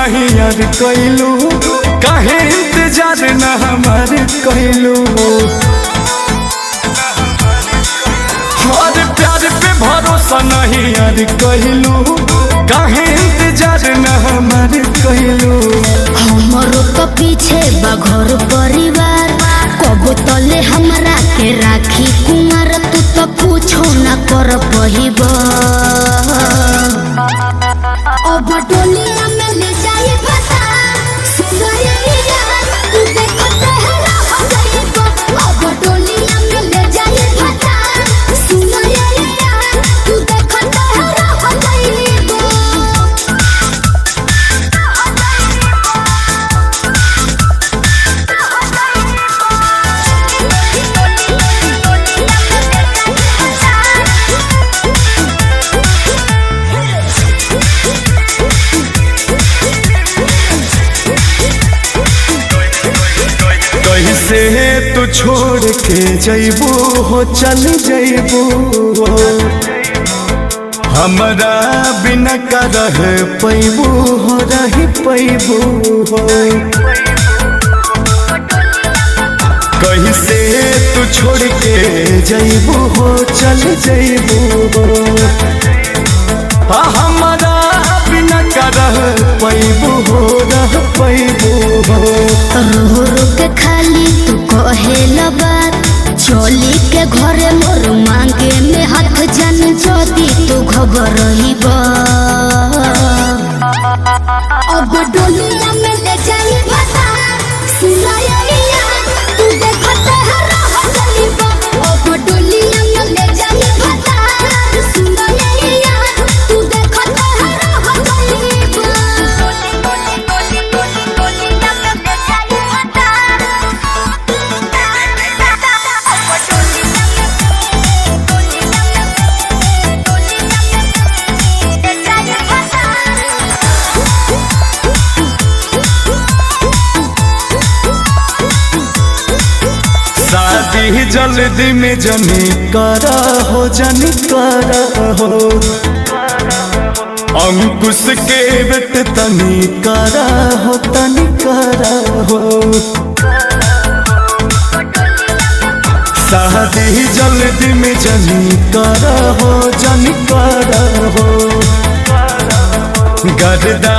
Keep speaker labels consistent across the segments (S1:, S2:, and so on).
S1: नहीं यार कैलू, काहे इंतजार न हमार कैलू। और प्यार पे भरोसा नहीं यार कैलू, काहे इंतजार न हमार कैलू।
S2: हमरो तो पीछे बघर परिवार, कब तले हमरा के राखी कुमार। तू तो पूछो न कर पहिब, अब डोलिया में ले जाए बता। सुनैया तू देखते है रह जाइब, अब डोलिया में ले जाए बता। सुनैया तू देखते है रह जाइब।
S1: कैसे तू छोड़ के जैबू हो, चल जैबू हमरा बिना का रह पैबू हो, रह पैबू हो। कैसे तू छोड़ के जैबू हो, चल जैबू हो हमरा बिना का रह पैबू हो, रह पैबू हो।
S2: रो रो के खाली तू कहेला बात, चोली के घरे मोर मांगे में हाथ जन जदी तू खबर रहीब। अब डोलिया में ले जाई बता। सुनैया तू देखते है रह जाइब, अब डोलिया में ले जाई बता। सुनैया तू देखते है रह जाइब।
S1: शादी जल्दी में जनी करा हो, जनी करा हो। अंकुश के बेट तनी करा हो, तनी करा हो। शादी जल्दी में जनी करा हो, जनी करा हो। गर्दा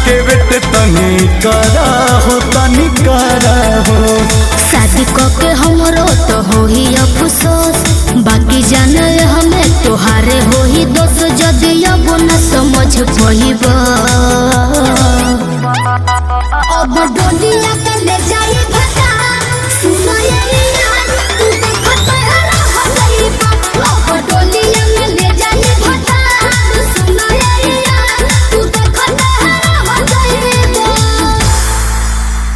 S1: के बेट तनी करा हो, तनी करा हो।
S2: शादी के हमरो तो हो ही अफसोस, बाकी जाने हमें तोहारे हो ही दोस्त। जदि अब न समझ पहिब, अब डोलिया के ले जाई।